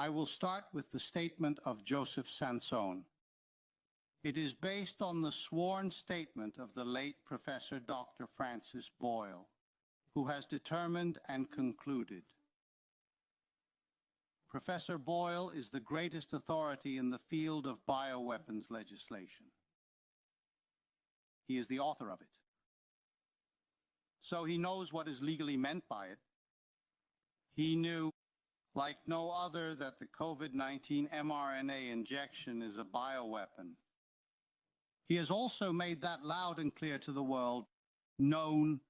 I will start with the statement of Joseph Sansone. It is based on the sworn statement of the late Professor Dr. Francis Boyle, who has determined and concluded. Professor Boyle is the greatest authority in the field of bioweapons legislation. He is the author of it. So he knows what is legally meant by it. He knew, like no other, that the COVID-19 mRNA injection is a bioweapon. He has also made that loud and clear to the world, known,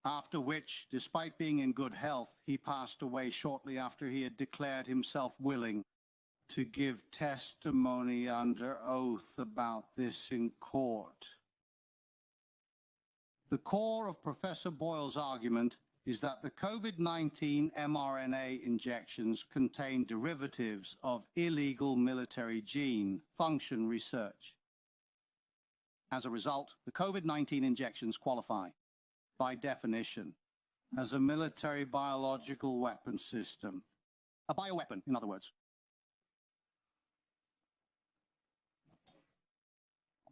after which, despite being in good health, he passed away shortly after he had declared himself willing to give testimony under oath about this in court. The core of Professor Boyle's argument is that the COVID-19 mRNA injections contain derivatives of illegal military gene function research. As a result, the COVID-19 injections qualify, by definition, as a military biological weapon system. A bioweapon, in other words.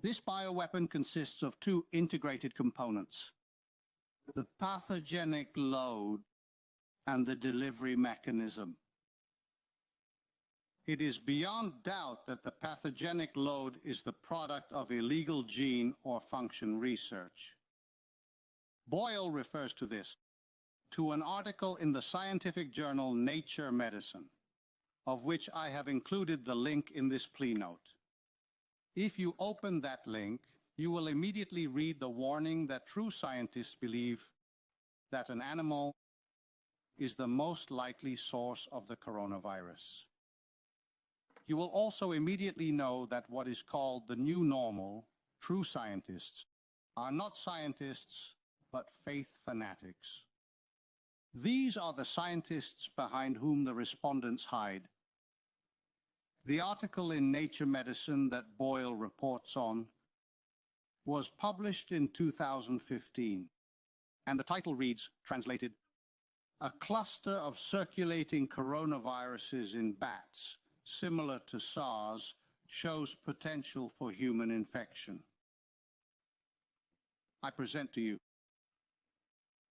This bioweapon consists of two integrated components: the pathogenic load and the delivery mechanism. It is beyond doubt that the pathogenic load is the product of illegal gene or function research. Boyle refers to this, to an article in the scientific journal Nature Medicine, of which I have included the link in this plea note. If you open that link, you will immediately read the warning that true scientists believe that an animal is the most likely source of the coronavirus. You will also immediately know that what is called the new normal, true scientists, are not scientists, but faith fanatics. These are the scientists behind whom the respondents hide. The article in Nature Medicine that Boyle reports on was published in 2015, and the title reads, translated, "A cluster of circulating coronaviruses in bats, similar to SARS, shows potential for human infection." I present to you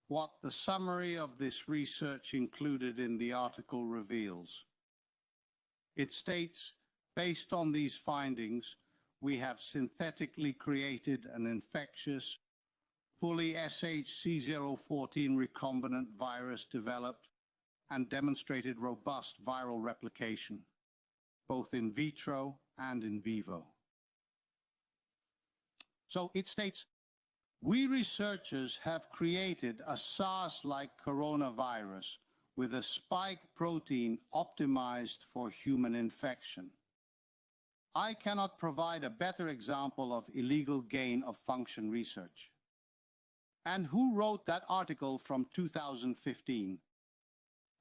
what the summary of this research included in the article reveals. It states, based on these findings, we have synthetically created an infectious, fully SHC014 recombinant virus developed and demonstrated robust viral replication, both in vitro and in vivo. So it states, we researchers have created a SARS-like coronavirus with a spike protein optimized for human infection. I cannot provide a better example of illegal gain of function research. And who wrote that article from 2015?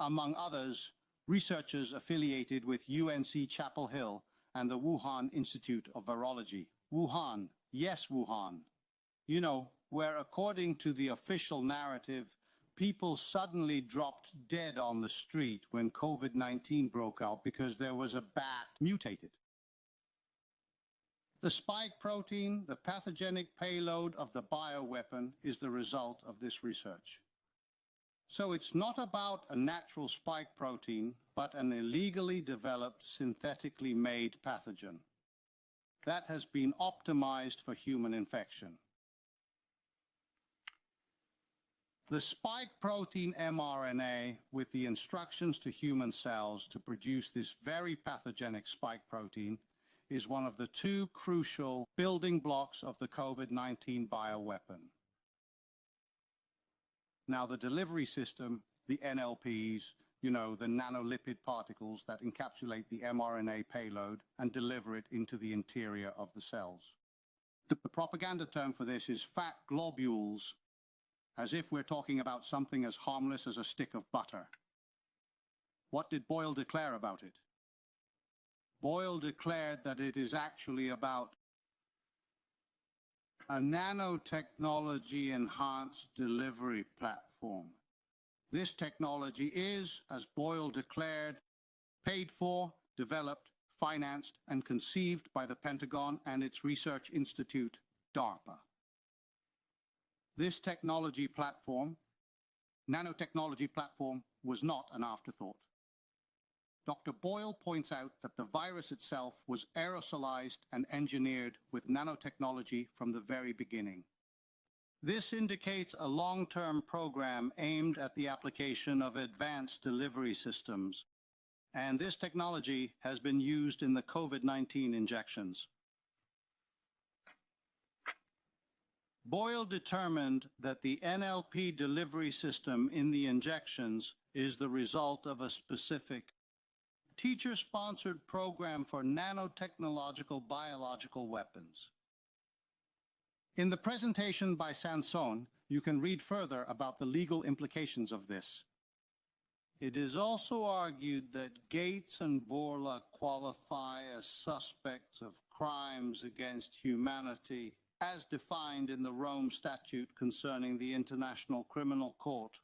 Among others, researchers affiliated with UNC Chapel Hill and the Wuhan Institute of Virology. Wuhan, yes, Wuhan. You know, where according to the official narrative, people suddenly dropped dead on the street when COVID-19 broke out because there was a bat mutated. The spike protein, the pathogenic payload of the bioweapon, is the result of this research. So it's not about a natural spike protein, but an illegally developed, synthetically made pathogen that has been optimized for human infection. The spike protein mRNA, with the instructions to human cells to produce this very pathogenic spike protein, is one of the two crucial building blocks of the COVID-19 bioweapon. Now, the delivery system, the NLPs, you know, the nanolipid particles that encapsulate the mRNA payload and deliver it into the interior of the cells. The propaganda term for this is fat globules, as if we're talking about something as harmless as a stick of butter. What did Boyle declare about it? Boyle declared that it is actually about a nanotechnology-enhanced delivery platform. This technology is, as Boyle declared, paid for, developed, financed, and conceived by the Pentagon and its research institute, DARPA. This nanotechnology platform, was not an afterthought. Dr. Boyle points out that the virus itself was aerosolized and engineered with nanotechnology from the very beginning. This indicates a long-term program aimed at the application of advanced delivery systems, and this technology has been used in the COVID-19 injections. Boyle determined that the NLP delivery system in the injections is the result of a specific teacher-sponsored program for nanotechnological biological weapons. In the presentation by Sanson, you can read further about the legal implications of this. It is also argued that Gates and Borla qualify as suspects of crimes against humanity as defined in the Rome Statute concerning the International Criminal Court